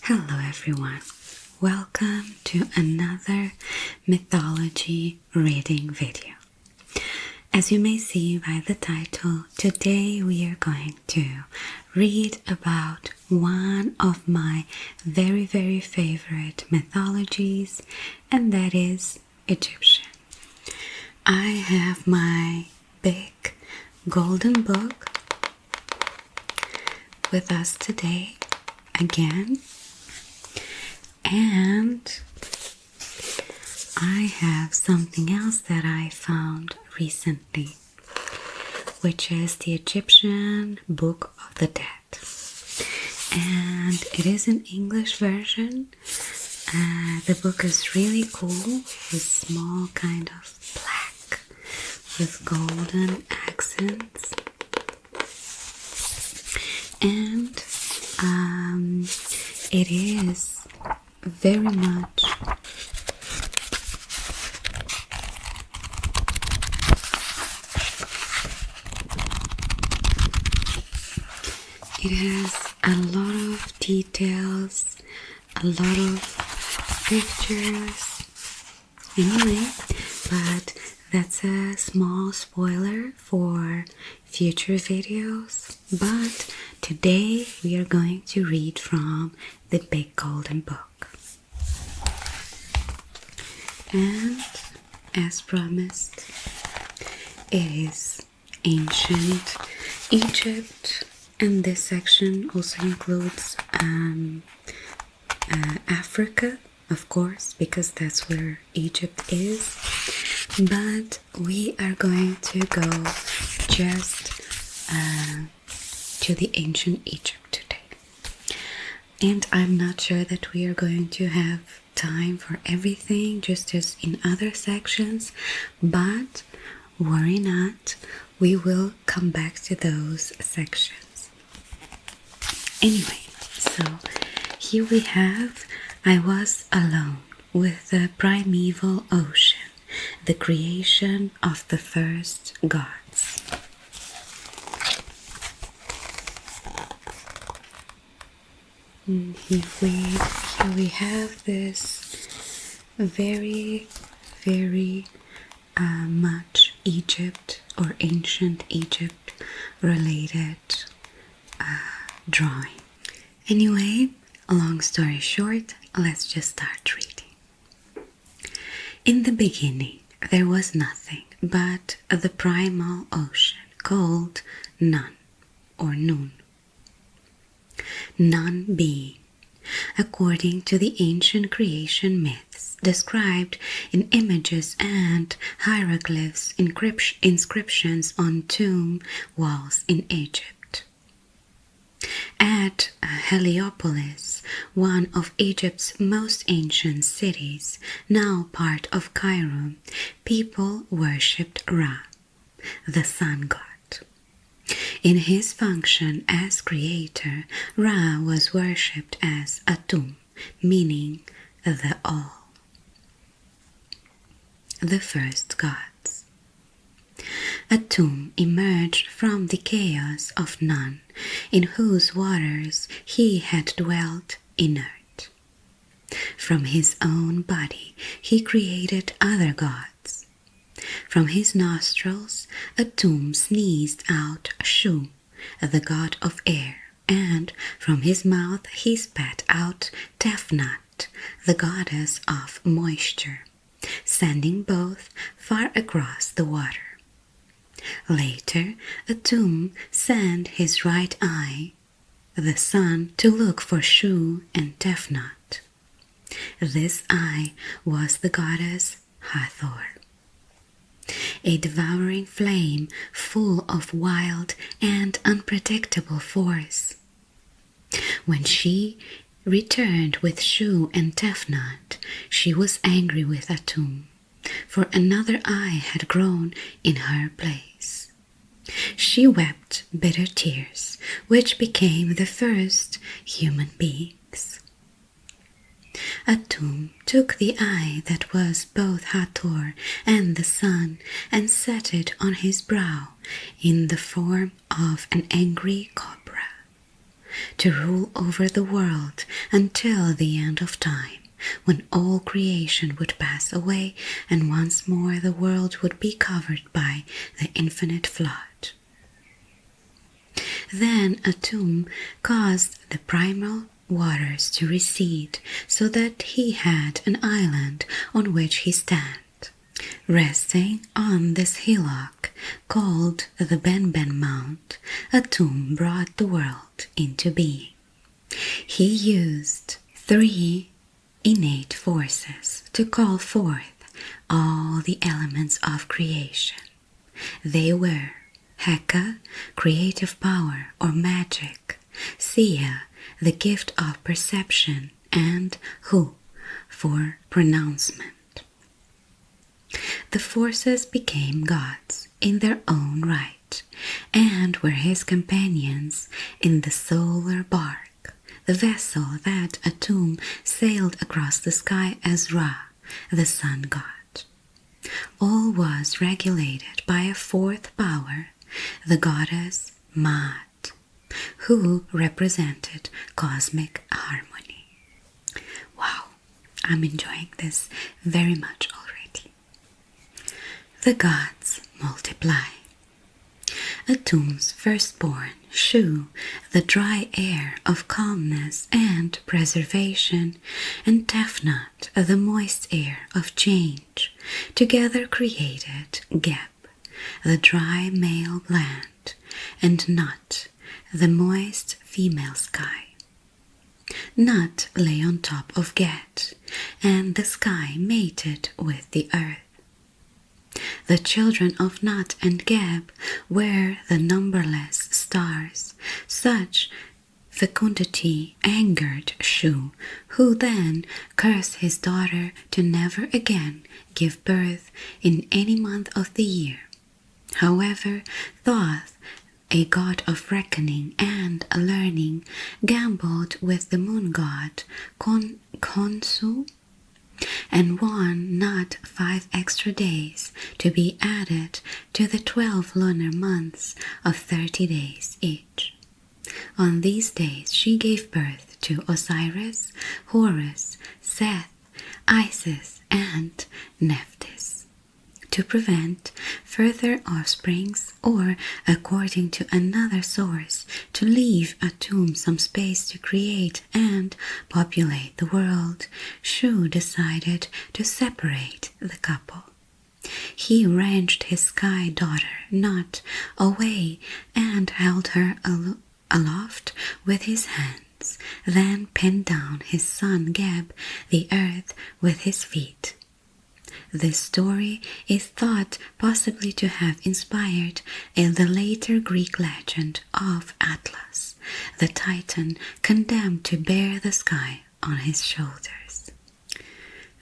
Hello everyone, welcome to another mythology reading video. As you may see by the title, today we are going to read about one of my very favorite mythologies, and that is Egyptian. I have my big golden book with us today again. And I have something else that I found recently, which is the Egyptian Book of the Dead. And it is an English version. The book is really cool, with small kind of black with golden accents. And it is very much it has a lot of details, a lot of pictures anyway, but that's a small spoiler for future videos. But today we are going to read from the Big Golden Book. And as promised, it is ancient Egypt, and this section also includes Africa, of course, because that's where Egypt is. But we are going to go just to the ancient Egypt today. And I'm not sure that we are going to have time for everything, just as in other sections, but worry not, we will come back to those sections. Anyway, so here we have I was alone with the primeval ocean, the creation of the first gods. And here we have this very much Egypt or ancient Egypt related drawing. Anyway, long story short, let's just start reading. In the beginning there was nothing but the primal ocean called Nun or Nun. Nun being, according to the ancient creation myths described in images and hieroglyphs, inscriptions on tomb walls in Egypt. At Heliopolis, one of Egypt's most ancient cities, now part of Cairo, people worshipped Ra, the sun god. In his function as creator, Ra was worshipped as Atum, meaning the all, the first gods. Atum emerged from the chaos of Nun, in whose waters he had dwelt inert. From his own body he created other gods. From his nostrils Atum sneezed out Shu, the god of air, and from his mouth he spat out Tefnut, the goddess of moisture, sending both far across the water. Later, Atum sent his right eye, the sun, to look for Shu and Tefnut. This eye was the goddess Hathor, a devouring flame full of wild and unpredictable force. When she returned with Shu and Tefnut, she was angry with Atum, for another eye had grown in her place. She wept bitter tears, which became the first human beings. Atum took the eye that was both Hathor and the sun and set it on his brow in the form of an angry cobra. to rule over the world until the end of time, when all creation would pass away and once more the world would be covered by the infinite flood. Then Atum caused the primal waters to recede, so that he had an island on which he stand. Resting on this hillock, called the Benben Mount, Atum brought the world into being. He used 3 innate forces to call forth all the elements of creation. They were Heka, creative power or magic, Sia, the gift of perception, and Hu, for pronouncement. The forces became gods in their own right, and were his companions in the solar bark, the vessel that Atum sailed across the sky as Ra, the sun god. All was regulated by a 4th power, the goddess Maat, who represented cosmic harmony. Wow, I'm enjoying this very much already. The gods multiply. Atum's firstborn, Shu, the dry air of calmness and preservation, and Tefnut, the moist air of change, together created Geb, the dry male land, and Nut, the moist female sky. Nut lay on top of Get, and the sky mated with the earth. The children of Nut and Geb were the numberless stars. Such fecundity angered Shu, who then cursed his daughter to never again give birth in any month of the year. However, Thoth, a god of reckoning and learning, gambled with the moon god Khonsu, and won not 5 extra days to be added to the 12 lunar months of 30 days each. On these days she gave birth to Osiris, Horus, Seth, Isis, and Nephthys. To prevent further offsprings, or, according to another source, to leave Atum some space to create and populate the world, Shu decided to separate the couple. He wrenched his sky daughter Nut away and held her aloft with his hands, then pinned down his son Geb, the earth, with his feet. This story is thought possibly to have inspired the later Greek legend of Atlas, the Titan condemned to bear the sky on his shoulders.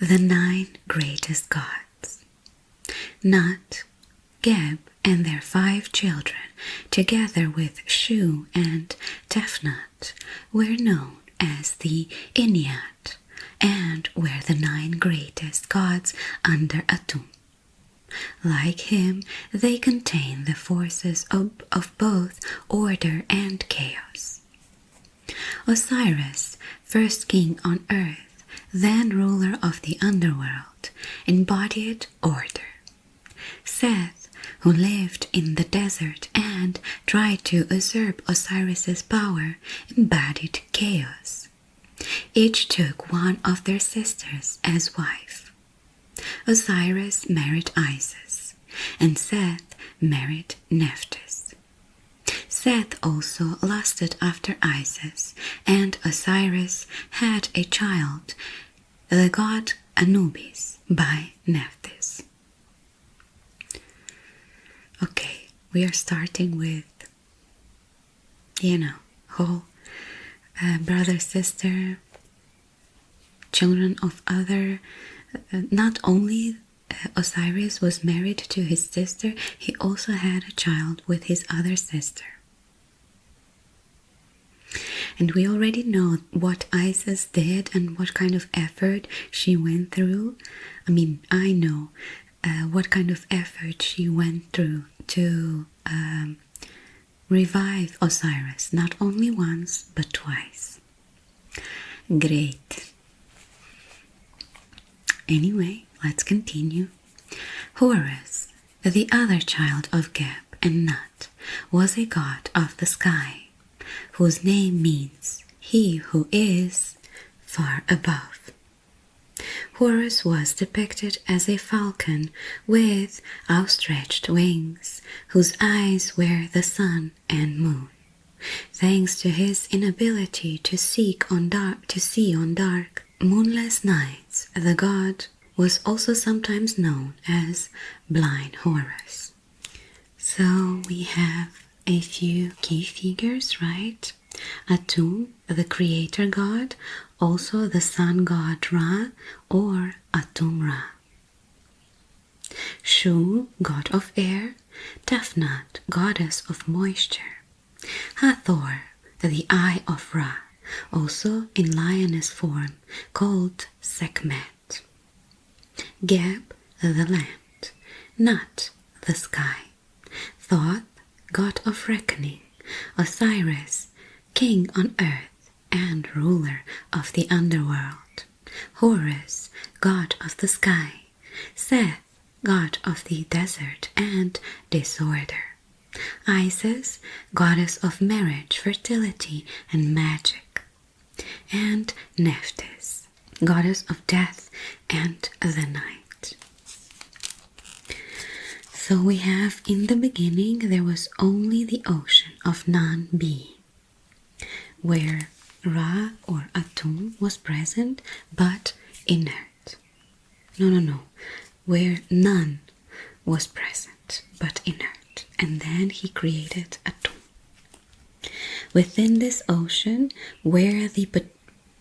The 9 greatest gods. Nut, Geb, and their 5 children, together with Shu and Tefnut, were known as the Ennead, and were the 9 greatest gods under Atum. Like him, they contain the forces of both order and chaos. Osiris, first king on earth, then ruler of the underworld, embodied order. Seth, who lived in the desert and tried to usurp Osiris's power, embodied chaos. Each took one of their sisters as wife. Osiris married Isis, and Seth married Nephthys. Seth also lusted after Isis, and Osiris had a child, the god Anubis, by Nephthys. Okay, we are starting with, whole brother, sister, children of other. Not only Osiris was married to his sister, he also had a child with his other sister. And we already know what Isis did and what kind of effort she went through. I know what kind of effort she went through to revive Osiris not only once but twice. Great. Anyway, let's continue. Horus, the other child of Geb and Nut, was a god of the sky, whose name means he who is far above. Horus was depicted as a falcon with outstretched wings, whose eyes were the sun and moon. Thanks to his inability to see on dark, moonless nights, the god was also sometimes known as Blind Horus. So we have a few key figures, right? Atum, the creator god, also the sun god Ra or Atum Ra. Shu, god of air, Tefnut, goddess of moisture. Hathor, the eye of Ra, also in lioness form, called Sekhmet. Geb, the land. Nut, the sky. Thoth, god of reckoning. Osiris, king on earth and ruler of the underworld. Horus, god of the sky. Seth, god of the desert and disorder. Isis, goddess of marriage, fertility, and magic. And Nephthys, goddess of death and the night. So we have, in the beginning there was only the ocean of non-being, where Ra or Atum was present but inert. No, where none was present but inert. And then he created Atum. Within this ocean were the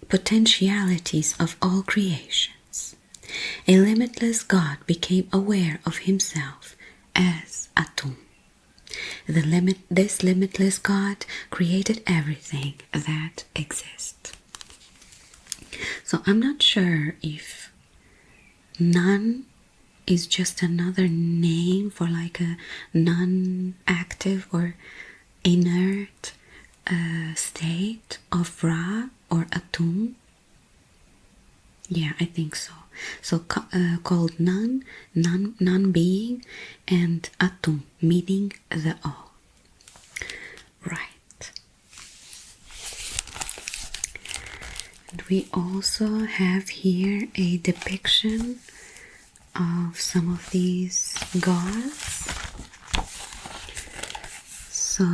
potentialities of all creations. A limitless God became aware of himself as Atum. This limitless God created everything that exists. So I'm not sure if none is just another name for like a non-active or inert state of Ra or Atum. Yeah, I think so. So called non-being, and Atum, meaning the all. Right. And we also have here a depiction of some of these gods. So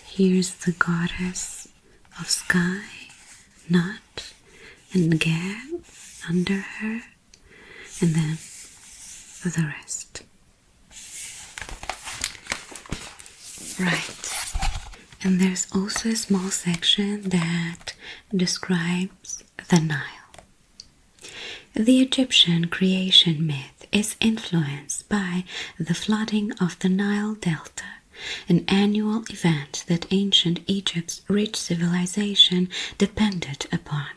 here's the goddess of sky, Nut, and Geb under her, and then the rest. Right. And there's also a small section that describes the Nile. The Egyptian creation myth is influenced by the flooding of the Nile Delta, an annual event that ancient Egypt's rich civilization depended upon.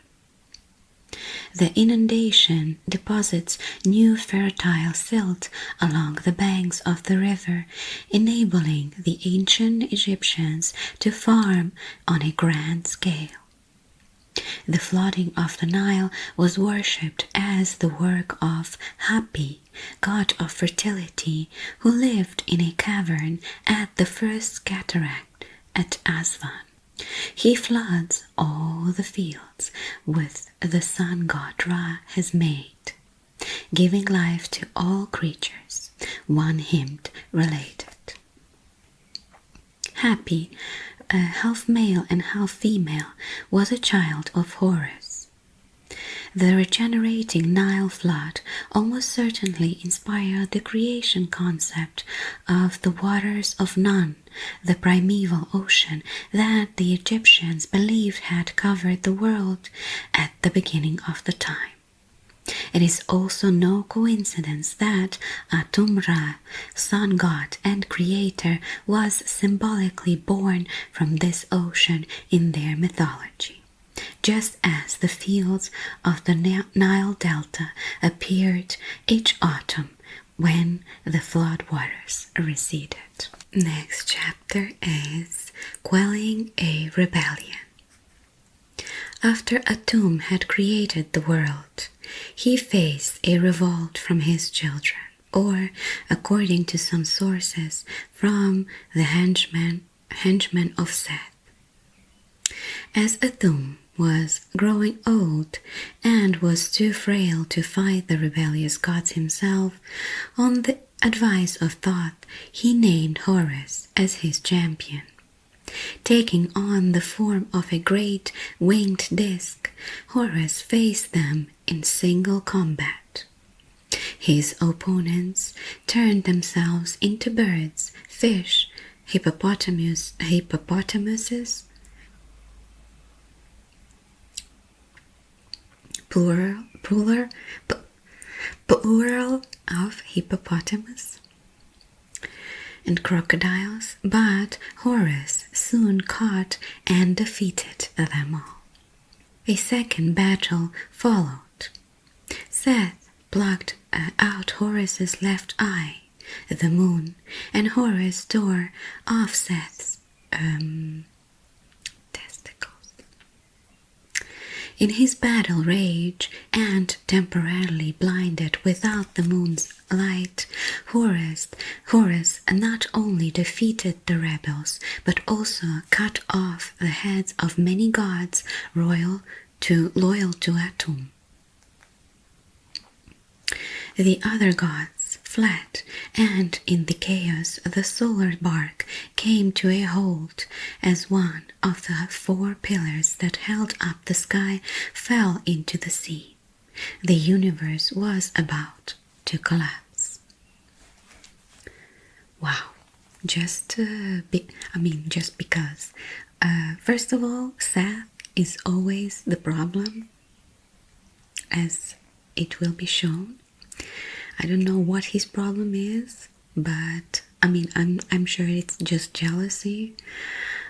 The inundation deposits new fertile silt along the banks of the river, enabling the ancient Egyptians to farm on a grand scale. The flooding of the Nile was worshipped as the work of Hapi, god of fertility, who lived in a cavern at the first cataract at Aswan. He floods all the fields with the sun god Ra has made, giving life to all creatures, one hymn related. Hapi, half male and half female, was a child of Horus. The regenerating Nile flood almost certainly inspired the creation concept of the waters of Nun, the primeval ocean that the Egyptians believed had covered the world at the beginning of the time. It is also no coincidence that Atum Ra, sun god and creator, was symbolically born from this ocean in their mythology, just as the fields of the Nile Delta appeared each autumn when the flood waters receded. Next chapter is Quelling a Rebellion. After Atum had created the world, he faced a revolt from his children, or, according to some sources, from the henchmen of Seth. As Atum was growing old and was too frail to fight the rebellious gods himself, on the advice of Thoth, he named Horus as his champion. Taking on the form of a great winged disc, Horus faced them in single combat. His opponents turned themselves into birds, fish, hippopotamuses, plural of hippopotamus, and crocodiles, but Horus soon caught and defeated them all. A second battle followed. Seth plucked out Horus's left eye, the moon, and Horus tore off Seth's testicles. In his battle rage and temporarily blinded without the moon's light, Horus not only defeated the rebels, but also cut off the heads of many gods loyal to Atum. The other gods fled, and in the chaos the solar bark came to a halt as one of the 4 pillars that held up the sky fell into the sea. The universe was about to collapse. Wow, just because. First of all, Seth is always the problem, as it will be shown. I don't know what his problem is, but I'm sure it's just jealousy.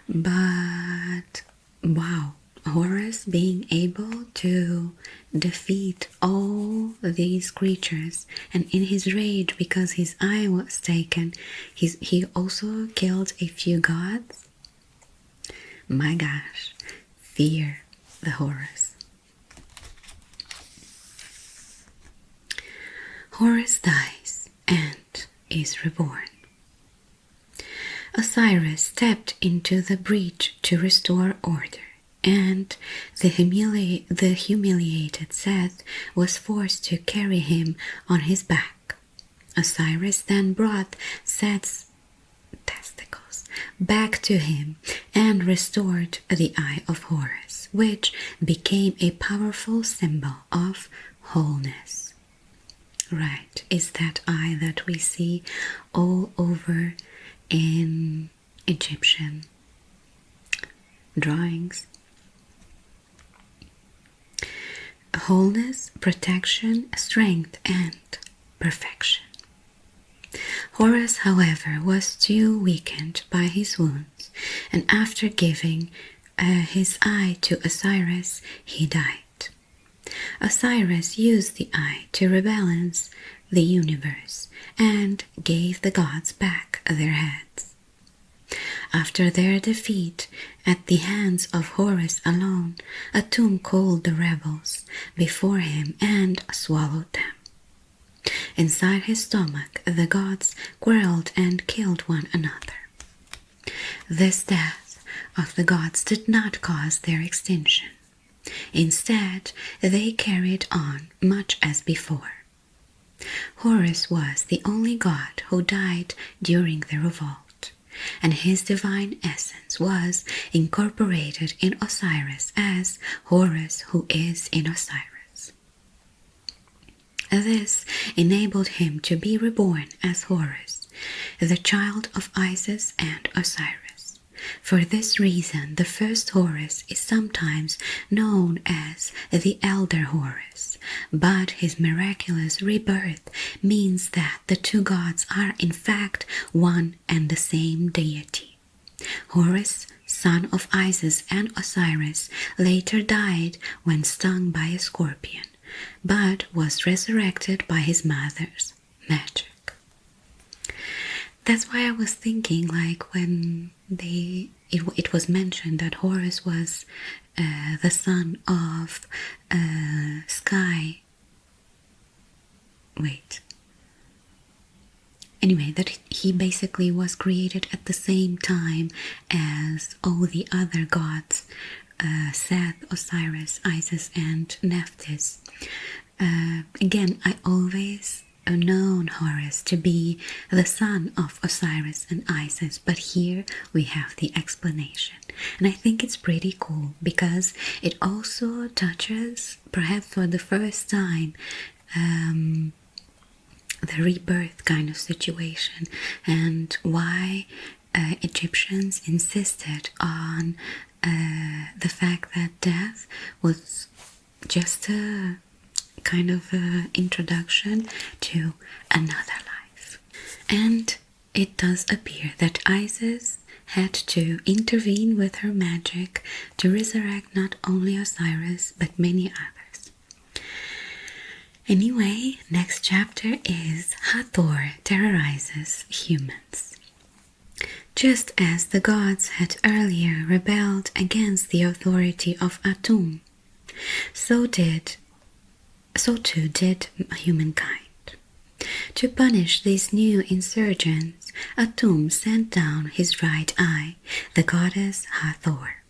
But wow, Horus being able to defeat all these creatures, and in his rage because his eye was taken, he also killed a few gods. My gosh, fear the Horus. Horus dies and is reborn. Osiris stepped into the breach to restore order, and the humiliated Seth was forced to carry him on his back. Osiris then brought Seth's testicles back to him and restored the eye of Horus, which became a powerful symbol of wholeness. Right, is that eye that we see all over in Egyptian drawings. Wholeness, protection, strength, and perfection. Horus, however, was too weakened by his wounds, and after giving his eye to Osiris, he died. Osiris used the eye to rebalance the universe and gave the gods back their heads. After their defeat at the hands of Horus alone, Atum called the rebels before him and swallowed them. Inside his stomach, the gods quarreled and killed one another. This death of the gods did not cause their extinction. Instead, they carried on much as before. Horus was the only god who died during the revolt, and his divine essence was incorporated in Osiris as Horus who is in Osiris. This enabled him to be reborn as Horus, the child of Isis and Osiris. For this reason, the first Horus is sometimes known as the Elder Horus, but his miraculous rebirth means that the two gods are in fact one and the same deity. Horus, son of Isis and Osiris, later died when stung by a scorpion, but was resurrected by his mother's magic. That's why I was thinking, like, when it was mentioned that Horus was the son of Sky. Wait. Anyway, that he basically was created at the same time as all the other gods, Seth, Osiris, Isis, and Nephthys. Again, I always known Horus to be the son of Osiris and Isis, but here we have the explanation. And I think it's pretty cool because it also touches, perhaps for the first time, the rebirth kind of situation, and why Egyptians insisted on the fact that death was just a kind of introduction to another life. And it does appear that Isis had to intervene with her magic to resurrect not only Osiris but many others. Anyway, next chapter is Hathor terrorizes humans. Just as the gods had earlier rebelled against the authority of Atum, so too did humankind. To punish these new insurgents, Atum sent down his right eye, the goddess Hathor,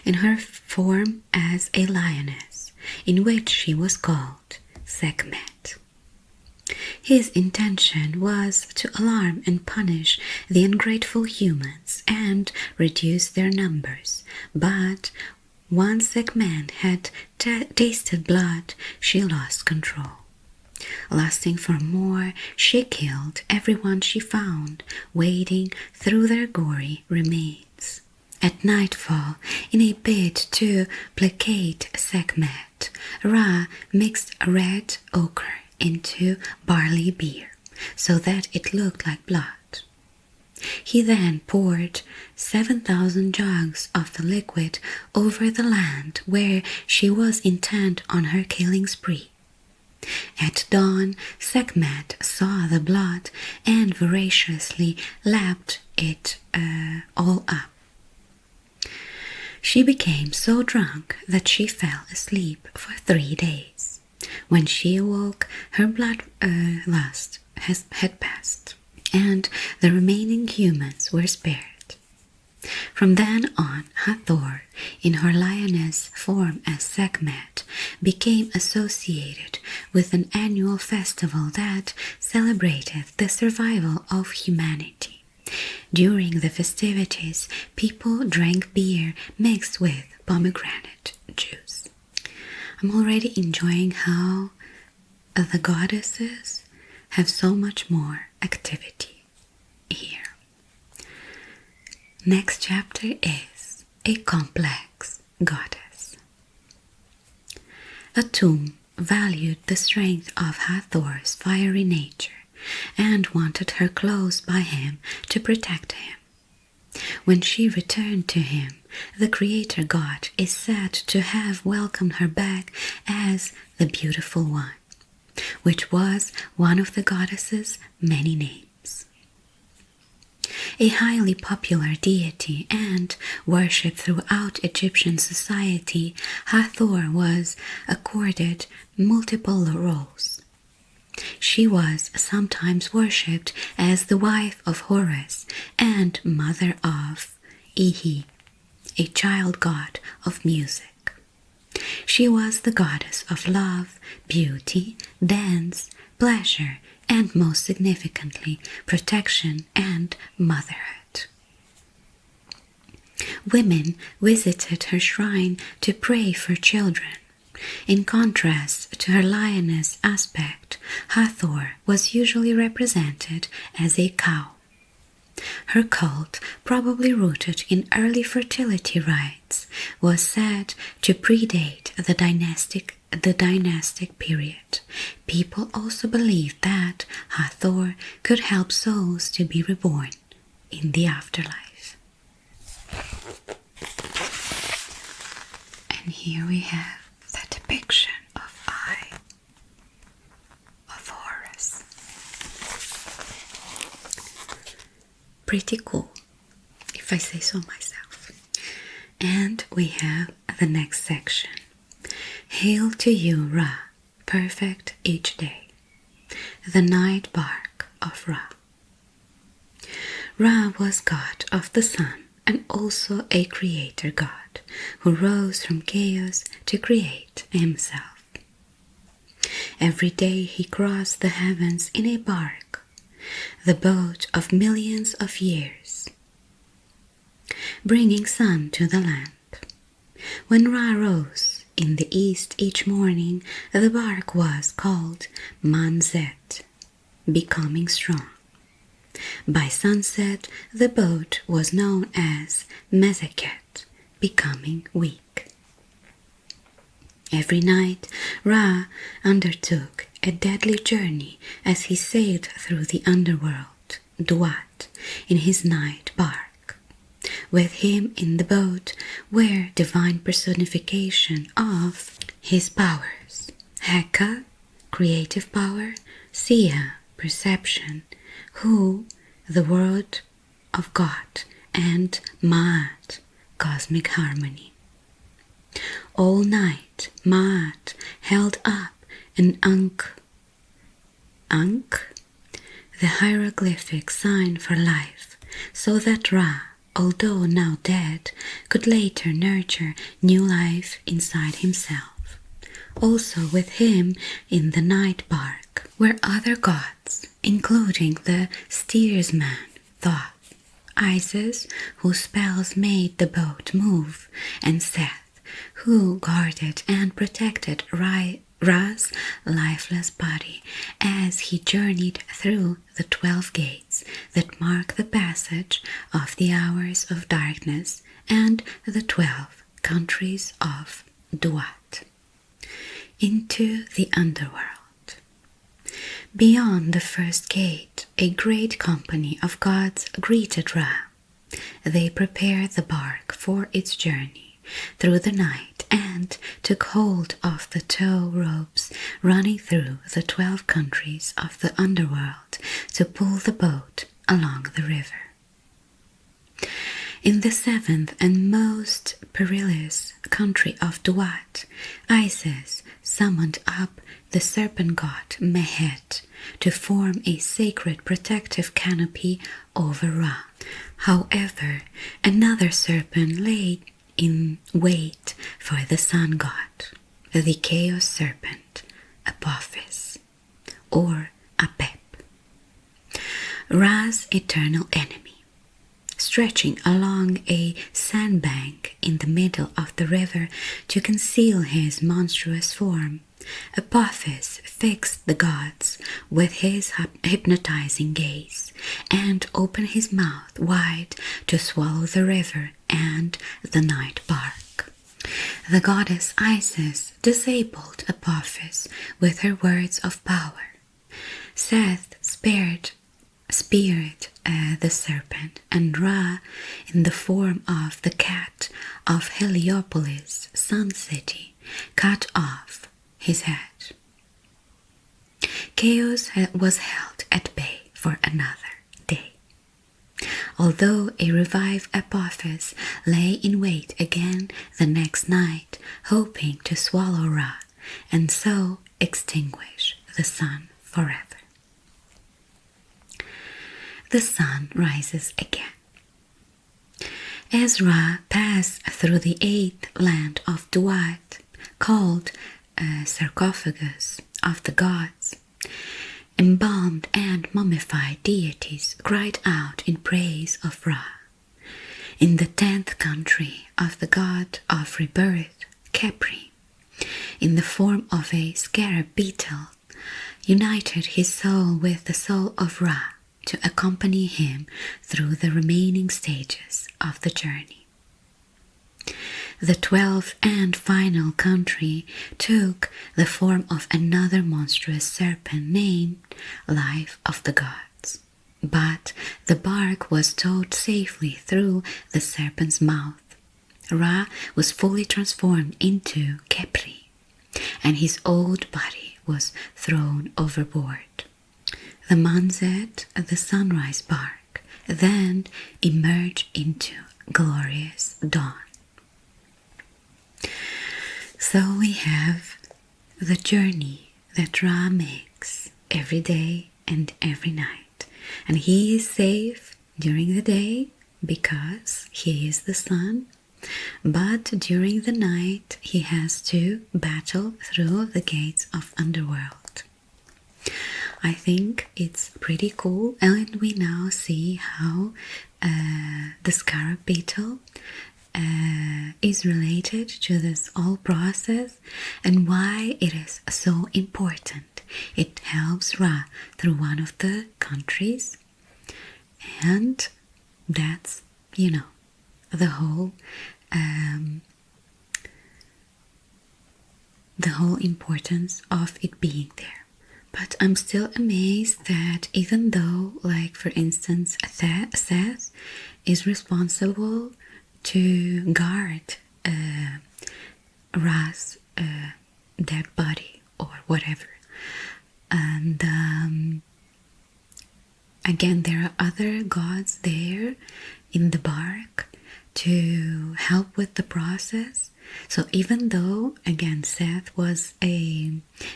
in her form as a lioness, in which she was called Sekhmet. His intention was to alarm and punish the ungrateful humans and reduce their numbers, but once Sekhmet had tasted blood, she lost control. Lusting for more, she killed everyone she found, wading through their gory remains. At nightfall, in a bid to placate Sekhmet, Ra mixed red ochre into barley beer, so that it looked like blood. He then poured 7,000 jugs of the liquid over the land where she was intent on her killing spree. At dawn, Sekhmet saw the blood and voraciously lapped it all up. She became so drunk that she fell asleep for 3 days. When she awoke, her blood lust had passed, and the remaining humans were spared. From then on, Hathor, in her lioness form as Sekhmet, became associated with an annual festival that celebrated the survival of humanity. During the festivities, people drank beer mixed with pomegranate juice. I'm already enjoying how the goddesses have so much more activity here. Next chapter is a complex goddess. Atum valued the strength of Hathor's fiery nature and wanted her close by him to protect him. When she returned to him, the creator god is said to have welcomed her back as the Beautiful One, which was one of the goddess's many names. A highly popular deity and worshipped throughout Egyptian society, Hathor was accorded multiple roles. She was sometimes worshipped as the wife of Horus and mother of Ihi, a child god of music. She was the goddess of love, beauty, dance, pleasure, and most significantly, protection and motherhood. Women visited her shrine to pray for children. In contrast to her lioness aspect, Hathor was usually represented as a cow. Her cult, probably rooted in early fertility rites, was said to predate the dynastic period. People also believed that Hathor could help souls to be reborn in the afterlife. And here we have the depiction of Eye of Horus. Pretty cool, if I say so myself. And we have the next section. Hail to you, Ra, perfect each day, the night bark of Ra. Ra was god of the sun and also a creator god who rose from chaos to create himself. Every day he crossed the heavens in a bark, the boat of millions of years, bringing sun to the land. When Ra rose in the east each morning, the bark was called Manzet, becoming strong. By sunset, the boat was known as Mezeket, becoming weak. Every night, Ra undertook a deadly journey as he sailed through the underworld, Duat, in his night bark. With him in the boat were divine personification of his powers: Heka, creative power; Sia, perception; Hu, the word of God; and Ma'at, cosmic harmony. All night, Ma'at held up an Ankh, the hieroglyphic sign for life, so that Ra, although now dead, could later nurture new life inside himself. Also with him in the night bark were other gods, including the steersman Thoth, Isis, whose spells made the boat move, and Seth, who guarded and protected Ra's lifeless body as he journeyed through the 12 gates that mark the passage of the hours of darkness and the 12 countries of Duat into the underworld. Beyond the first gate, a great company of gods greeted Ra. They prepared the bark for its journey through the night and took hold of the tow ropes running through the 12 countries of the underworld to pull the boat along the river. In the 7th and most perilous country of Duat, Isis summoned up the serpent god Mehet to form a sacred protective canopy over Ra. However, another serpent lay in wait for the sun god, the chaos serpent Apophis, or Apep, Ra's eternal enemy. Stretching along a sandbank in the middle of the river to conceal his monstrous form, Apophis fixed the gods with his hypnotizing gaze and opened his mouth wide to swallow the river and the night bark. The goddess Isis disabled Apophis with her words of power. Seth speared the serpent, and Ra, in the form of the cat of Heliopolis, Sun City, cut off his head. Chaos was held at bay for another day. Although a revived Apophis lay in wait again the next night, hoping to swallow Ra and so extinguish the sun forever. The sun rises again. As Ra passed through the 8th land of Duat, called sarcophagus of the gods, embalmed and mummified deities cried out in praise of Ra. In the 10th country of the god of rebirth, Khepri, in the form of a scarab beetle, united his soul with the soul of Ra to accompany him through the remaining stages of the journey. The 12th and final country took the form of another monstrous serpent named Life of the Gods, but the bark was towed safely through the serpent's mouth. Ra was fully transformed into Khepri, and his old body was thrown overboard. The Manzet, the sunrise bark, then emerge into glorious dawn. So we have the journey that Ra makes every day and every night. And he is safe during the day because he is the sun. But during the night he has to battle through the gates of underworld. I think it's pretty cool, and we now see how the scarab beetle is related to this whole process and why it is so important. It helps Ra through one of the countries, and that's, you know, the whole importance of it being there. But I'm still amazed that even though, like for instance, Seth is responsible to guard Ra's dead body or whatever, and again there are other gods there in the bark to help with the process. So even though, again, Seth was a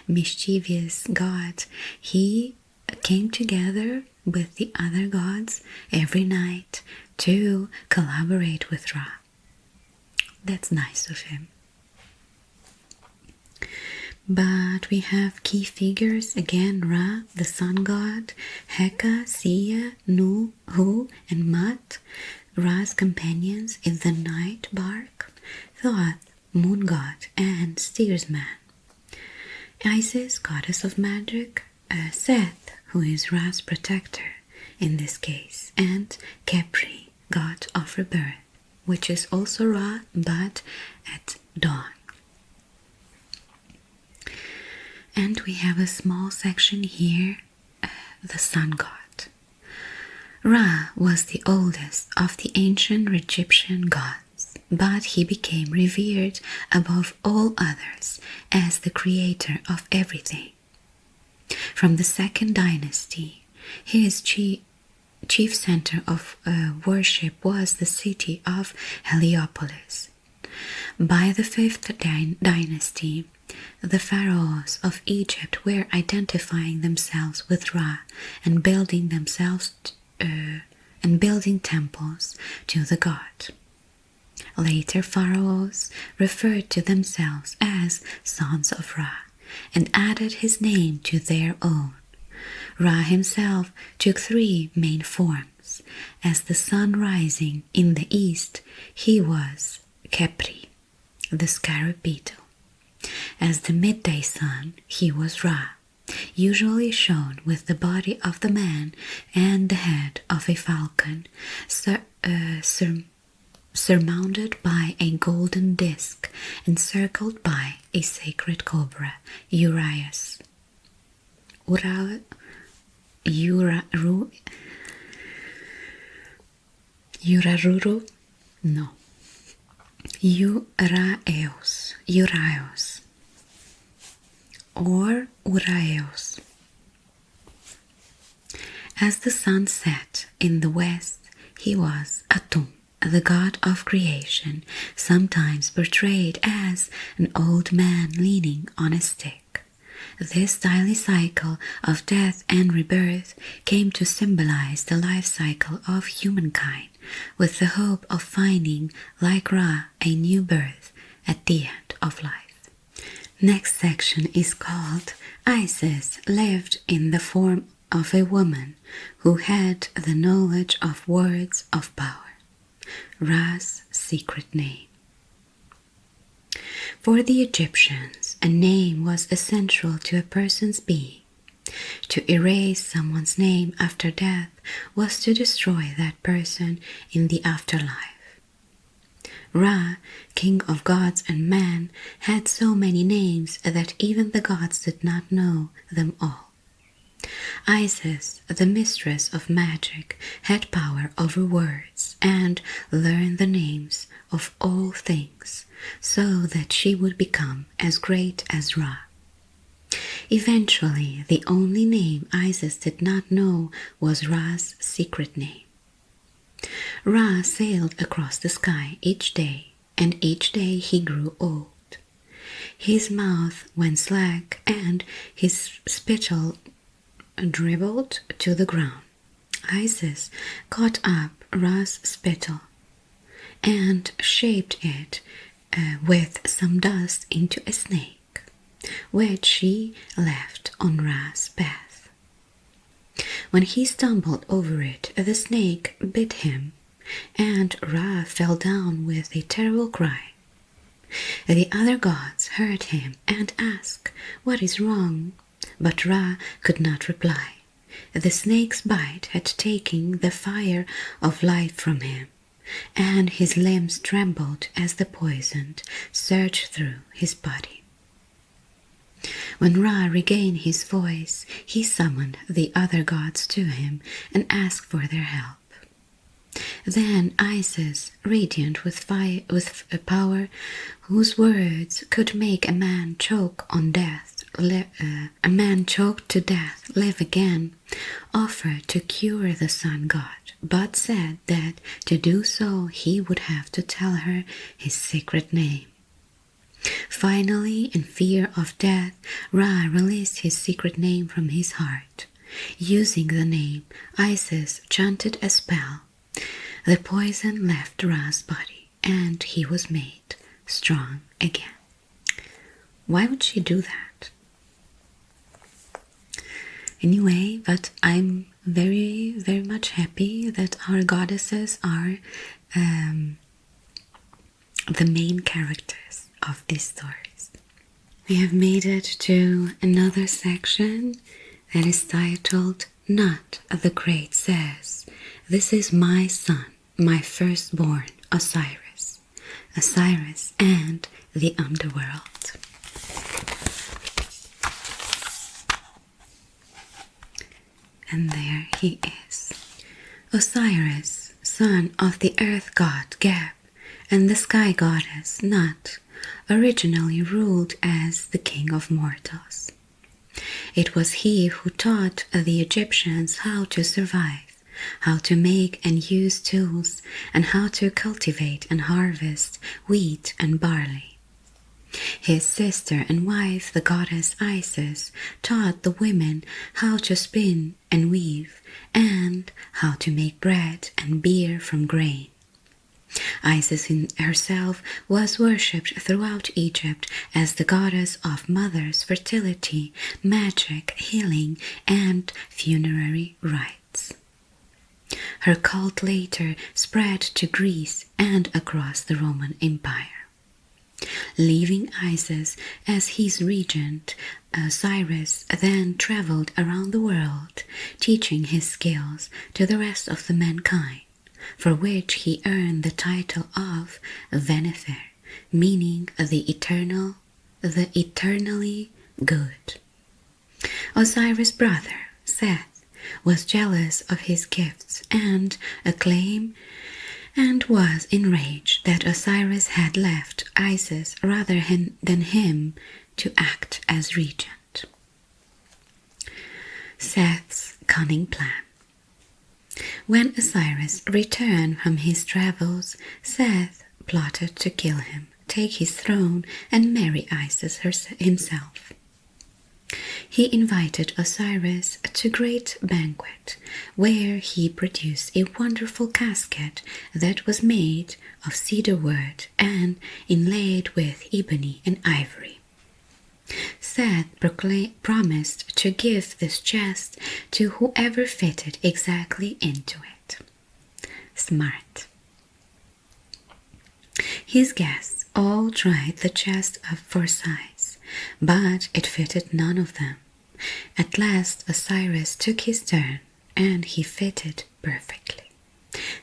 mischievous god, he came together with the other gods every night to collaborate with Ra. That's nice of him. But we have key figures again: Ra, the sun god, Heka, Sia, Nu, Hu, and Mut. Ra's companions in the night bark: Thoth, moon god and steersman; Isis, goddess of magic; Seth, who is Ra's protector in this case; and Khepri, god of rebirth, which is also Ra but at dawn. And we have a small section here, the sun god. Ra was the oldest of the ancient Egyptian gods, but he became revered above all others as the creator of everything. From the second dynasty, his chief center of worship was the city of Heliopolis. By the fifth dynasty, the pharaohs of Egypt were identifying themselves with Ra and building temples to the god. Later pharaohs referred to themselves as sons of Ra and added his name to their own. Ra himself took three main forms. As the sun rising in the east, he was Khepri, the scarab beetle. As the midday sun, he was Ra, usually shown with the body of the man and the head of a falcon, surmounted by a golden disc, encircled by a sacred cobra, Urias. Urias, or Uraeus. As the sun set in the west, he was Atum, the god of creation, sometimes portrayed as an old man leaning on a stick. This daily cycle of death and rebirth came to symbolize the life cycle of humankind, with the hope of finding, like Ra, a new birth at the end of life. Next section is called Isis lived in the form of a woman who had the knowledge of words of power. Ra's secret name. For the Egyptians, a name was essential to a person's being. To erase someone's name after death was to destroy that person in the afterlife. Ra, king of gods and men, had so many names that even the gods did not know them all. Isis, the mistress of magic, had power over words and learned the names of all things, so that she would become as great as Ra. Eventually, the only name Isis did not know was Ra's secret name. Ra sailed across the sky each day, and each day he grew old. His mouth went slack, and his spittle dribbled to the ground. Isis caught up Ra's spittle and shaped it with some dust into a snake, which she left on Ra's path. When he stumbled over it, the snake bit him, and Ra fell down with a terrible cry. The other gods heard him and asked, "What is wrong?" But Ra could not reply. The snake's bite had taken the fire of life from him, and his limbs trembled as the poison surged through his body. When Ra regained his voice, he summoned the other gods to him and asked for their help. Then Isis, radiant with a power whose words could make a man choked to death live again, offered to cure the sun god, but said that to do so he would have to tell her his secret name. Finally, in fear of death, Ra released his secret name from his heart. Using the name, Isis chanted a spell. The poison left Ra's body, and he was made strong again. Why would she do that? Anyway, but I'm very, very much happy that our goddesses are the main characters of these stories. We have made it to another section that is titled Not the Great Says, "This is my son, my firstborn, Osiris, Osiris and the underworld." And there he is. Osiris, son of the earth god Geb and the sky goddess Nut, originally ruled as the king of mortals. It was he who taught the Egyptians how to survive, how to make and use tools, and how to cultivate and harvest wheat and barley. His sister and wife, the goddess Isis, taught the women how to spin and weave, and how to make bread and beer from grain. Isis herself was worshipped throughout Egypt as the goddess of mothers, fertility, magic, healing, and funerary rites. Her cult later spread to Greece and across the Roman Empire. Leaving Isis as his regent, Osiris then traveled around the world, teaching his skills to the rest of the mankind, for which he earned the title of Venefer, meaning the eternally good. Osiris' brother, Seth, was jealous of his gifts and acclaim, and was enraged that Osiris had left Isis rather than him to act as regent. Seth's cunning plan. When Osiris returned from his travels, Seth plotted to kill him, take his throne, and marry Isis himself. He invited Osiris to a great banquet, where he produced a wonderful casket that was made of cedar wood and inlaid with ebony and ivory. Seth promised to give this chest to whoever fitted exactly into it. Smart. His guests all tried the chest for size, but it fitted none of them. At last Osiris took his turn, and he fitted perfectly.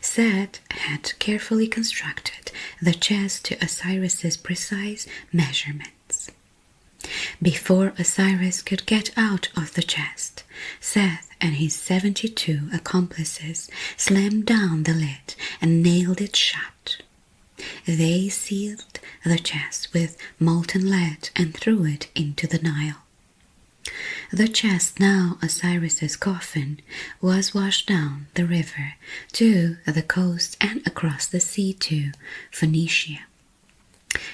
Seth had carefully constructed the chest to Osiris's precise measurements. Before Osiris could get out of the chest, Seth and his 72 accomplices slammed down the lid and nailed it shut. They sealed the chest with molten lead and threw it into the Nile. The chest, now Osiris's coffin, was washed down the river to the coast and across the sea to Phoenicia.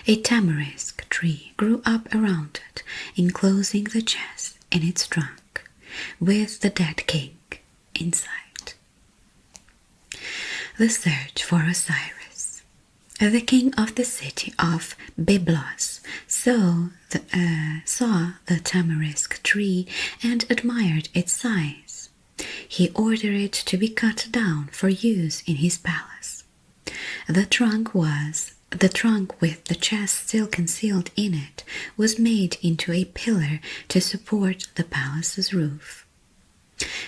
A tamarisk tree grew up around it, enclosing the chest in its trunk, with the dead king inside. The search for Osiris. The king of the city of Byblos saw the tamarisk tree and admired its size. He ordered it to be cut down for use in his palace. The trunk with the chest still concealed in it was made into a pillar to support the palace's roof.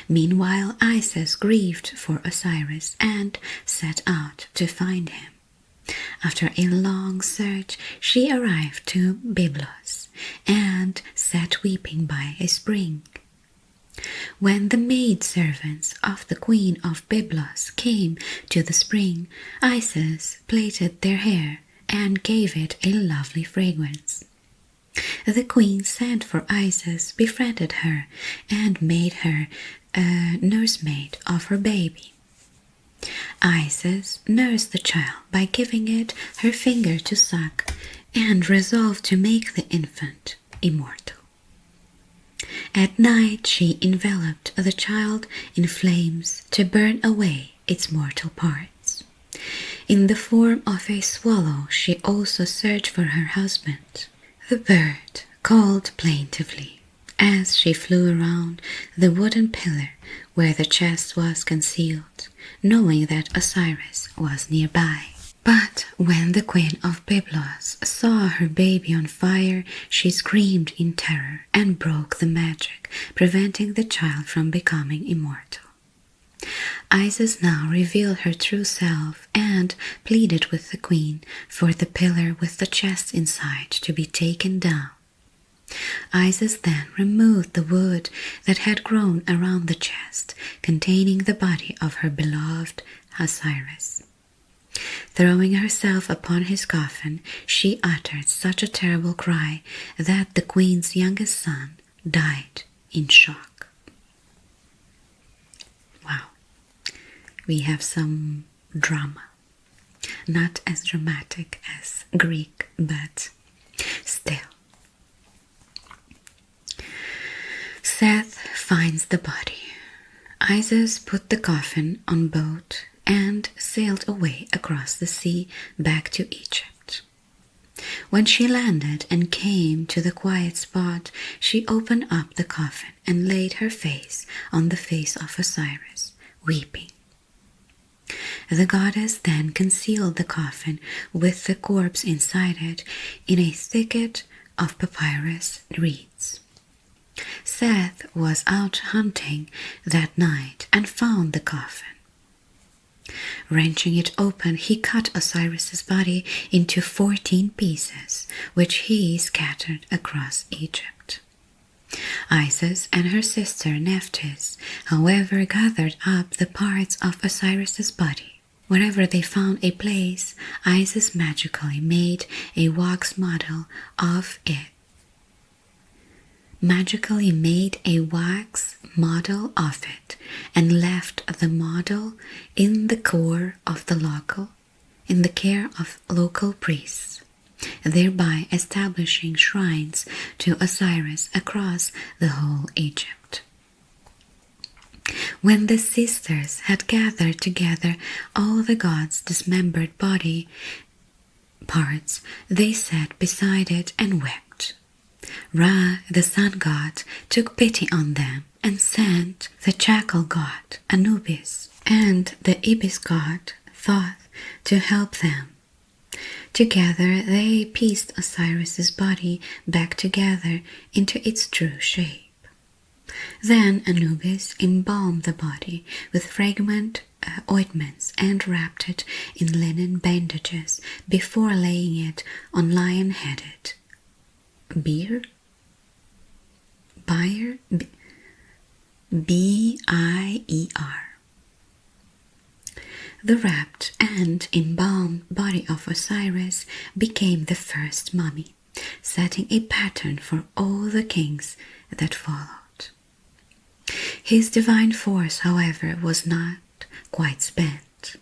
Meanwhile, Isis grieved for Osiris and set out to find him. After a long search, she arrived to Byblos and sat weeping by a spring. When the maidservants of the queen of Byblos came to the spring, Isis plaited their hair and gave it a lovely fragrance. The queen sent for Isis, befriended her, and made her a nursemaid of her baby. Isis nursed the child by giving it her finger to suck and resolved to make the infant immortal. At night she enveloped the child in flames to burn away its mortal parts. In the form of a swallow she also searched for her husband. The bird called plaintively as she flew around the wooden pillar where the chest was concealed, knowing that Osiris was nearby. But when the queen of Byblos saw her baby on fire, she screamed in terror and broke the magic, preventing the child from becoming immortal. Isis now revealed her true self and pleaded with the queen for the pillar with the chest inside to be taken down. Isis then removed the wood that had grown around the chest, containing the body of her beloved Osiris. Throwing herself upon his coffin, she uttered such a terrible cry that the queen's youngest son died in shock. Wow. We have some drama. Not as dramatic as Greek, but still. Seth finds the body. Isis put the coffin on boat and sailed away across the sea back to Egypt. When she landed and came to the quiet spot, she opened up the coffin and laid her face on the face of Osiris, weeping. The goddess then concealed the coffin with the corpse inside it in a thicket of papyrus reeds. Seth was out hunting that night and found the coffin. Wrenching it open, he cut Osiris's body into 14 pieces, which he scattered across Egypt. Isis and her sister Nephthys, however, gathered up the parts of Osiris's body. Wherever they found a place, Isis magically made a wax model of it. And left the model in the care of local priests, thereby establishing shrines to Osiris across the whole Egypt. When the sisters had gathered together all the gods' dismembered body parts, they sat beside it and wept. Ra, the sun god, took pity on them and sent the jackal god Anubis and the ibis god Thoth to help them. Together they pieced Osiris's body back together into its true shape. Then Anubis embalmed the body with fragrant ointments and wrapped it in linen bandages before laying it on lion-headed Beir. The wrapped and embalmed body of Osiris became the first mummy. setting a pattern for all the kings that followed. His divine force, however, was not quite spent.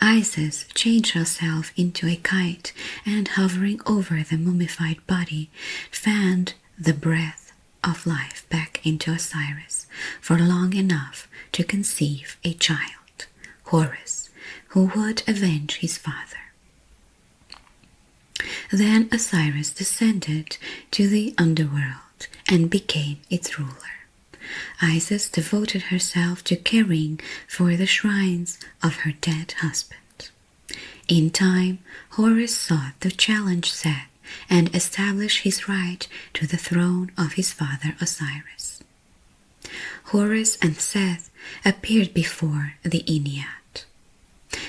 Isis changed herself into a kite and, hovering over the mummified body, fanned the breath of life back into Osiris for long enough to conceive a child, Horus, who would avenge his father. Then Osiris descended to the underworld and became its ruler. Isis devoted herself to caring for the shrines of her dead husband. In time, Horus sought to challenge Seth and establish his right to the throne of his father Osiris. Horus and Seth appeared before the Ennead.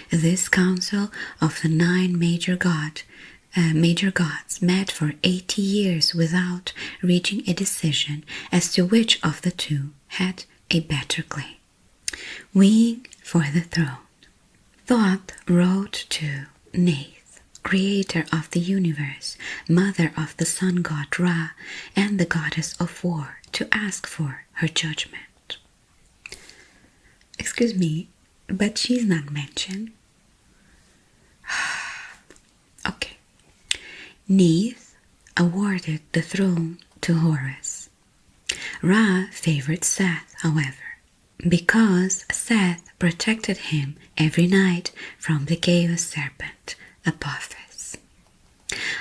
This council of the 9 major gods met for 80 years without reaching a decision as to which of the two had a better claim. Wying for the throne. Thoth wrote to Neith, creator of the universe, mother of the sun god Ra, and the goddess of war, to ask for her judgment. Excuse me, but she's not mentioned. Okay. Neith awarded the throne to Horus. Ra favored Seth, however, because Seth protected him every night from the chaos serpent, Apophis.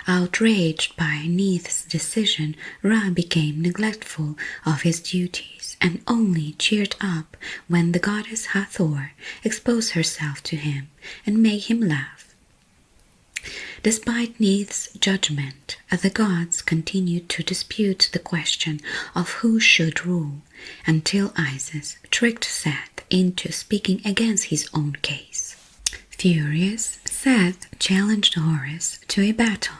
Outraged by Neith's decision, Ra became neglectful of his duties and only cheered up when the goddess Hathor exposed herself to him and made him laugh. Despite Neith's judgment, the gods continued to dispute the question of who should rule, until Isis tricked Seth into speaking against his own case. Furious, Seth challenged Horus to a battle.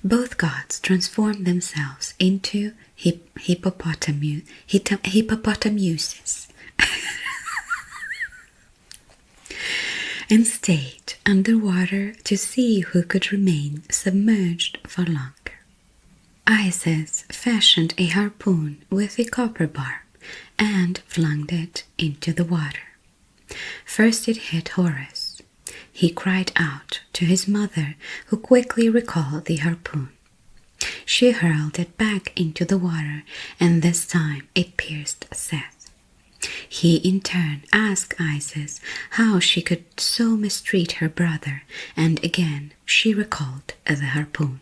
Both gods transformed themselves into hippopotamuses and stayed underwater to see who could remain submerged for longer. Isis fashioned a harpoon with a copper barb and flung it into the water. First it hit Horus. He cried out to his mother, who quickly recalled the harpoon. She hurled it back into the water, and this time it pierced Seth. He in turn asked Isis how she could so mistreat her brother, and again she recalled the harpoon.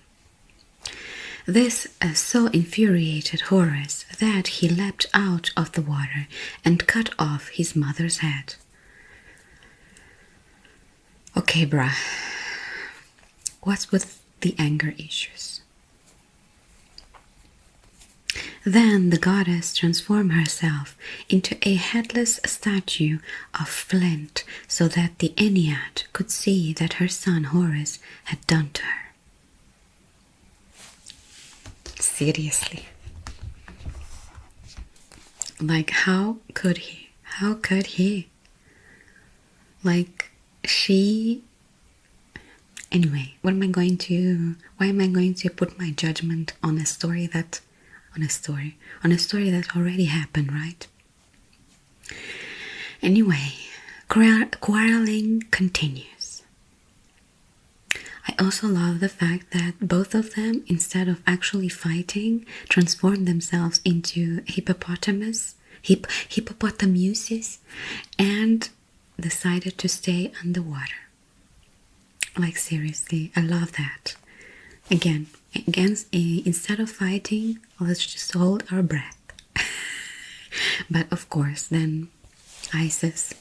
This so infuriated Horus that he leapt out of the water and cut off his mother's head. Okay, bruh. What's with the anger issues? Then the goddess transformed herself into a headless statue of flint so that the Ennead could see that her son Horus had done to her. Seriously. Like, how could he? How could he? Like, she... Anyway, why am I going to put my judgment on a story that already happened, right? Anyway, quarreling continues. I also love the fact that both of them, instead of actually fighting, transformed themselves into hippopotamuses and decided to stay underwater. Like, seriously, I love that. Again, instead of fighting, let's just hold our breath. But of course, then Isis,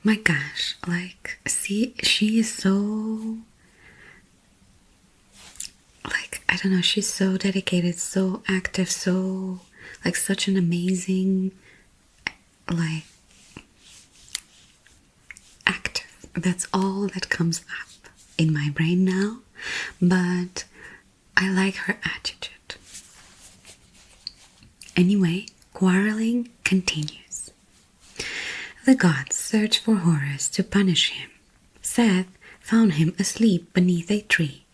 my gosh, like, see, she is so, like, I don't know, she's so dedicated, so active, so, like, such an amazing, like, active. That's all that comes up in my brain now, but I like her attitude. Anyway, quarreling continues. The gods search for Horus to punish him. Seth found him asleep beneath a tree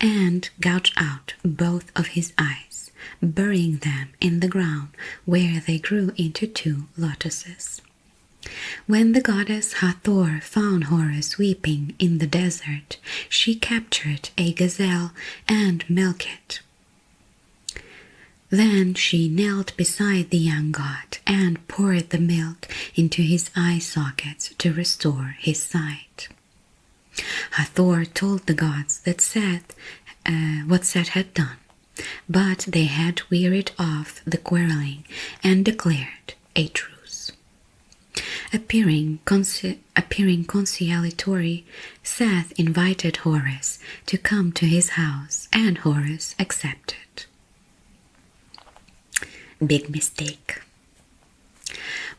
and gouged out both of his eyes, burying them in the ground, where they grew into 2 lotuses. When the goddess Hathor found Horus weeping in the desert, she captured a gazelle and milked it. Then she knelt beside the young god and poured the milk into his eye sockets to restore his sight. Hathor told the gods that what Seth had done, but they had wearied of the quarreling and declared a truce. Appearing conciliatory, Seth invited Horus to come to his house, and Horus accepted. Big mistake.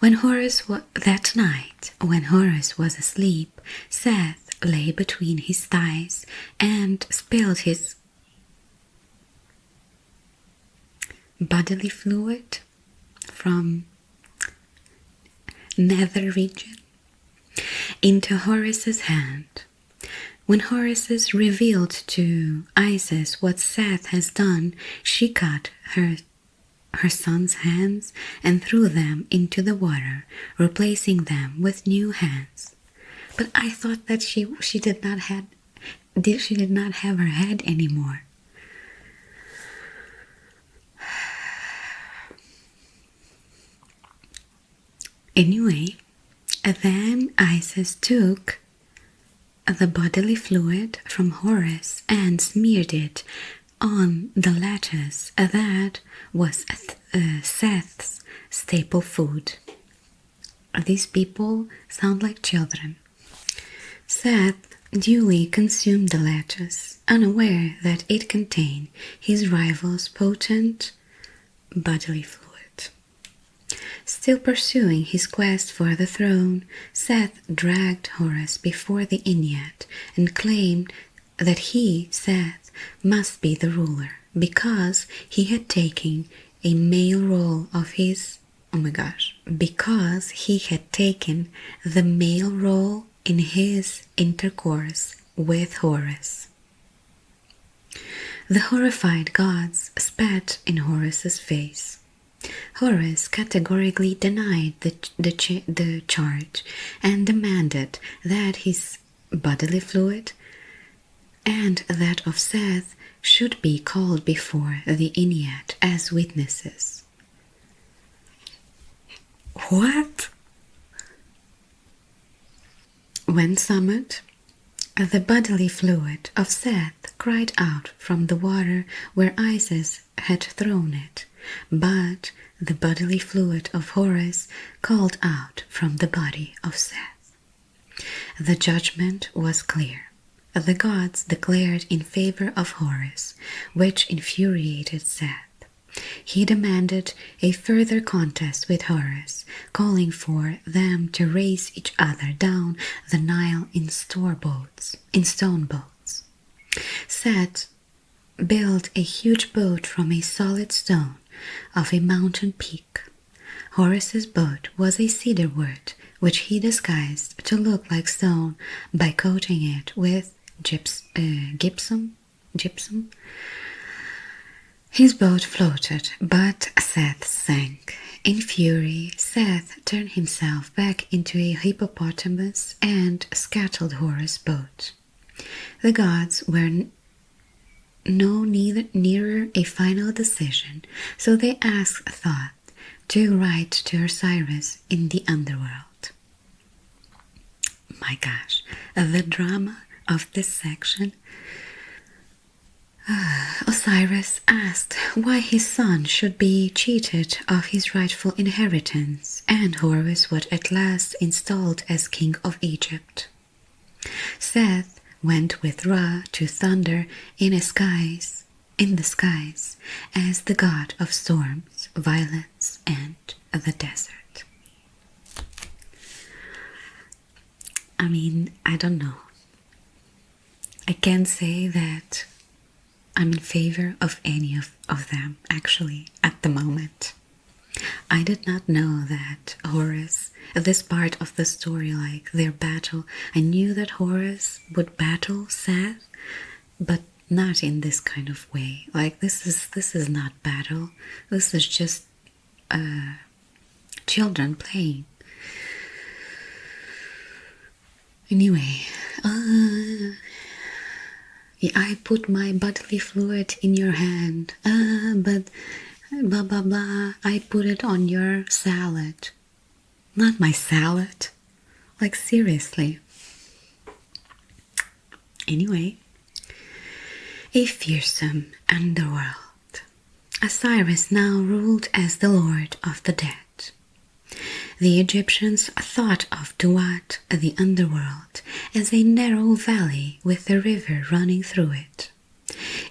That night, when Horus was asleep, Seth lay between his thighs and spilled his bodily fluid from nether region into Horus's hand. When Horus revealed to Isis what Seth has done, she cut her son's hands and threw them into the water, replacing them with new hands. But I thought that she did not have her head anymore. Anyway, then Isis took the bodily fluid from Horus and smeared it on the lettuce that was Seth's staple food. These people sound like children. Seth duly consumed the lettuce, unaware that it contained his rival's potent bodily fluid. Still pursuing his quest for the throne, Seth dragged Horus before the Ennead and claimed that he, Seth, must be the ruler because he had taken a male role of his because he had taken the male role in his intercourse with Horus. The horrified gods spat in Horus's face. Horus categorically denied the charge and demanded that his bodily fluid and that of Seth should be called before the Ennead as witnesses. What? When summoned, the bodily fluid of Seth cried out from the water where Isis had thrown it, but the bodily fluid of Horus called out from the body of Seth. The judgment was clear. The gods declared in favor of Horus, which infuriated Seth. He demanded a further contest with Horus, calling for them to race each other down the Nile in stone boats. Seth built a huge boat from a solid stone of a mountain peak. Horus's boat was a cedar wood, which he disguised to look like stone by coating it with gypsum. His boat floated, but Seth sank. In fury, Seth turned himself back into a hippopotamus and scuttled Horus' boat. The gods were nearer a final decision, so they asked Thoth to write to Osiris in the underworld. My gosh, the drama of this section. Osiris asked why his son should be cheated of his rightful inheritance, and Horus was at last installed as king of Egypt. Seth went with Ra to thunder in the skies as the god of storms, violence, and the desert. I don't know. I can't say that I'm in favor of any of them, actually, at the moment. I did not know that Horus, this part of the story, like their battle, I knew that Horus would battle Seth, but not in this kind of way. Like this is not battle. This is just children playing. Anyway, I put my bodily fluid in your hand, but blah blah blah, I put it on your salad. Not my salad. Like seriously. Anyway, a fearsome underworld. Osiris now ruled as the Lord of the Dead. The Egyptians thought of Duat, the underworld, as a narrow valley with a river running through it.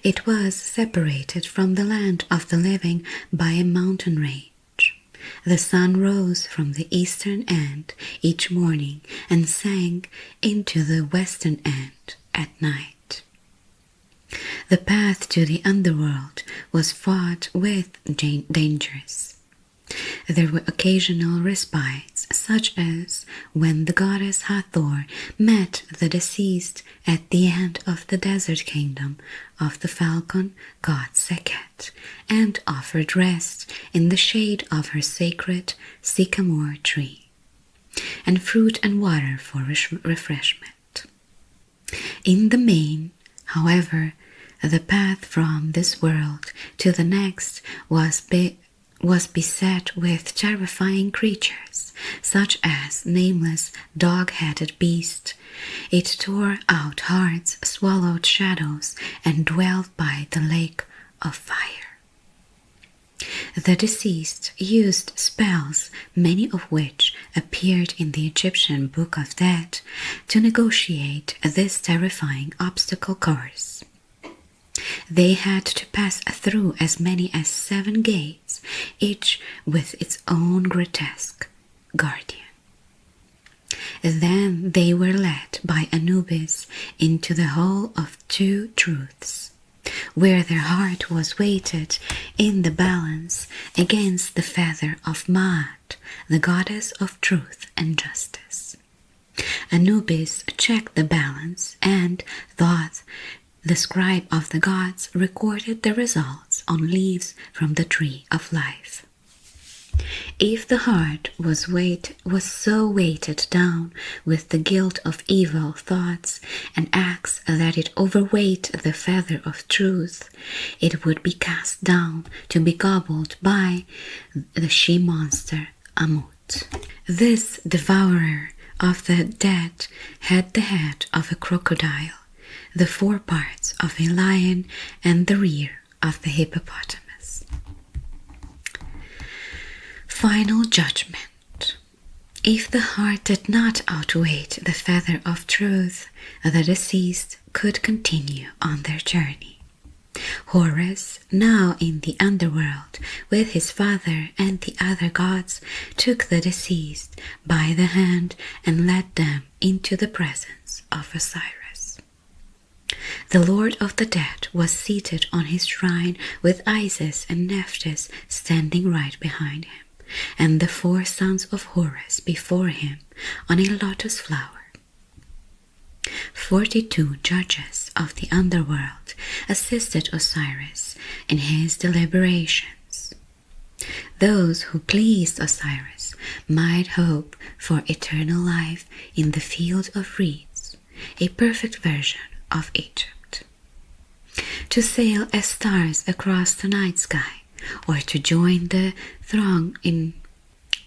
It was separated from the land of the living by a mountain range. The sun rose from the eastern end each morning and sank into the western end at night. The path to the underworld was fraught with dangers. There were occasional respites, such as when the goddess Hathor met the deceased at the end of the desert kingdom of the falcon god Sekhet, and offered rest in the shade of her sacred sycamore tree, and fruit and water for refreshment. In the main, however, the path from this world to the next was beset with terrifying creatures, such as nameless dog-headed beast. It tore out hearts, swallowed shadows, and dwelled by the lake of fire. The deceased used spells, many of which appeared in the Egyptian Book of Dead, to negotiate this terrifying obstacle course. They had to pass through as many as 7 gates, each with its own grotesque guardian. Then they were led by Anubis into the Hall of Two Truths, where their heart was weighted in the balance against the feather of Maat, the goddess of truth and justice. Anubis checked the balance, and Thoth, the scribe of the gods, recorded the results on leaves from the tree of life. If the heart was so weighted down with the guilt of evil thoughts and acts that it overweight the feather of truth, it would be cast down to be gobbled by the she-monster Amut. This devourer of the dead had the head of a crocodile, the 4 parts of a lion, and the rear of the hippopotamus. Final judgment. If the heart did not outweigh the feather of truth, the deceased could continue on their journey. Horus, now in the underworld with his father and the other gods, took the deceased by the hand and led them into the presence of Osiris. The Lord of the Dead was seated on his shrine with Isis and Nephthys standing right behind him, and the 4 sons of Horus before him on a lotus flower. 42 judges of the underworld assisted Osiris in his deliberations. Those who pleased Osiris might hope for eternal life in the field of reeds, a perfect version of Egypt, to sail as stars across the night sky, or to join the throng in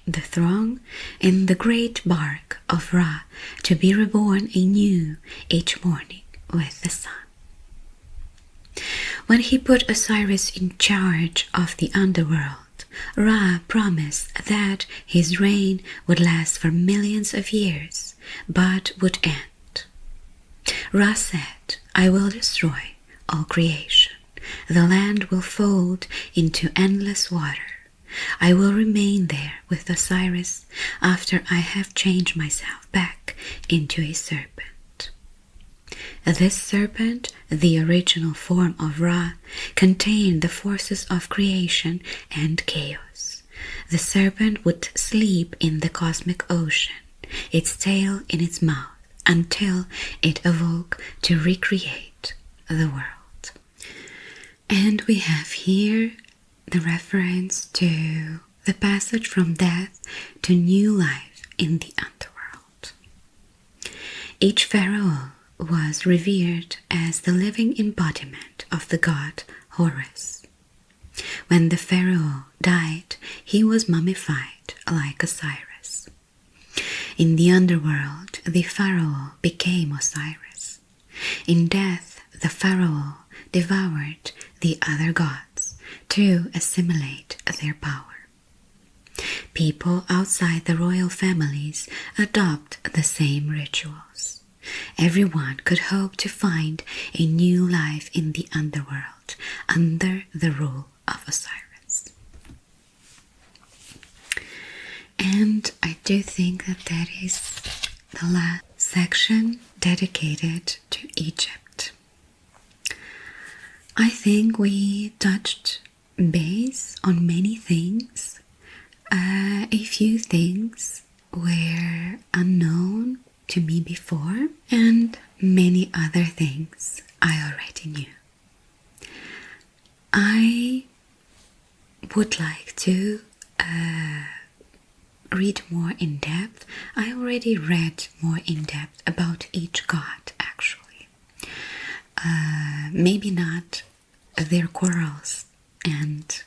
the great bark of Ra, to be reborn anew each morning with the sun. When he put Osiris in charge of the underworld, Ra promised that his reign would last for millions of years, but would end. Ra said, "I will destroy all creation. The land will fold into endless water. I will remain there with Osiris after I have changed myself back into a serpent." This serpent, the original form of Ra, contained the forces of creation and chaos. The serpent would sleep in the cosmic ocean, its tail in its mouth, until it awoke to recreate the world. And we have here the reference to the passage from death to new life in the underworld. Each pharaoh was revered as the living embodiment of the god Horus. When the pharaoh died, he was mummified like Osiris. In the underworld, the pharaoh became Osiris. In death, the pharaoh devoured the other gods to assimilate their power. People outside the royal families adopt the same rituals. Everyone could hope to find a new life in the underworld under the rule of Osiris. And I do think that that is the last section dedicated to Egypt. I think we touched base on many things. A few things were unknown to me before, and many other things I already knew. I would like to read more in depth. I already read more in depth about each god, actually. Maybe not their quarrels and,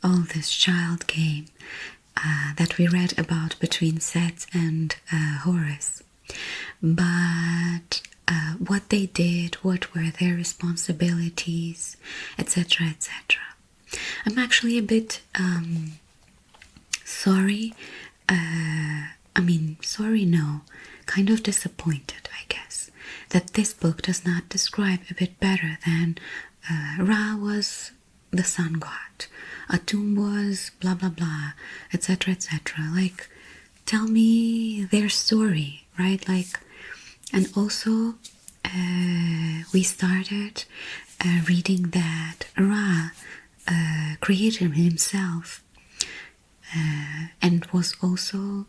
all this child game that we read about between Seth and Horus. But what they did, what were their responsibilities, etc., etc. I'm actually a bit sorry. Kind of disappointed, I guess, that this book does not describe a bit better than Ra was the sun god, Atum was blah blah blah, etc., etc. Like, tell me their story, right? Like, and also we started reading that Ra created himself and was also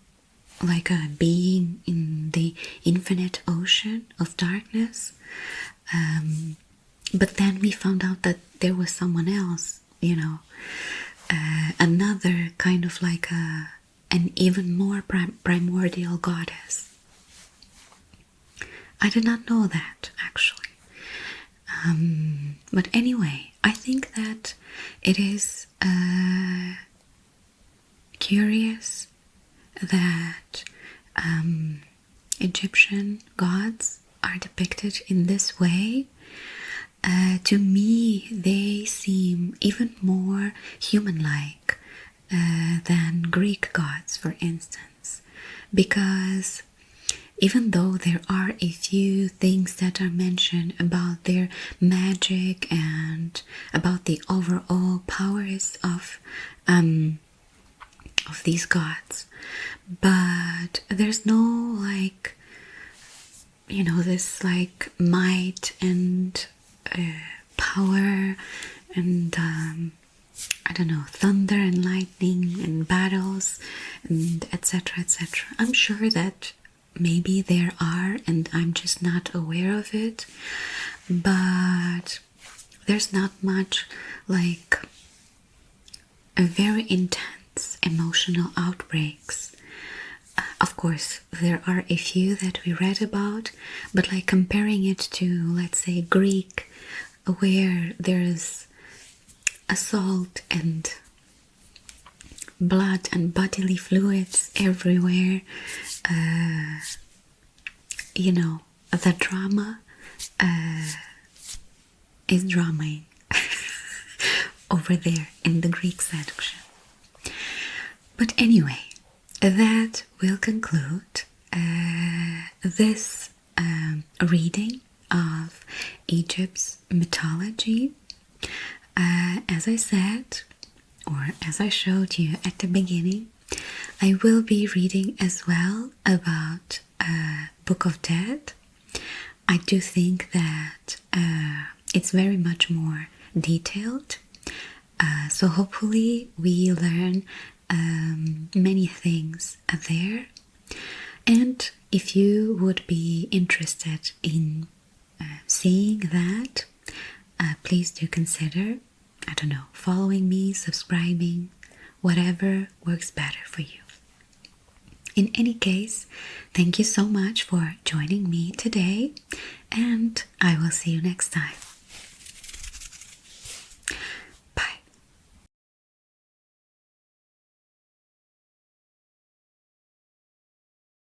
like a being in the infinite ocean of darkness. But then we found out that there was someone else, another kind of like an even more primordial goddess. I did not know that, actually. But anyway, I think that it is curious that Egyptian gods are depicted in this way. To me, they seem even more human-like than Greek gods, for instance, because even though there are a few things that are mentioned about their magic and about the overall powers of these gods, but there's no this might and power and thunder and lightning and battles and etc., etc. I'm sure that maybe there are and I'm just not aware of it, but there's not much like a very intense emotional outbreaks. Of course, there are a few that we read about, but like comparing it to, let's say, Greek, where there's assault and blood and bodily fluids everywhere, the drama is dramaing over there in the Greek section. But anyway, that will conclude this reading of Egypt's mythology. As I said, or as I showed you at the beginning, I will be reading as well about Book of Dead. I do think that it's very much more detailed, so hopefully we learn many things there. And if you would be interested in seeing that, please do consider, I don't know, following me, subscribing, whatever works better for you. In any case, thank you so much for joining me today, and I will see you next time.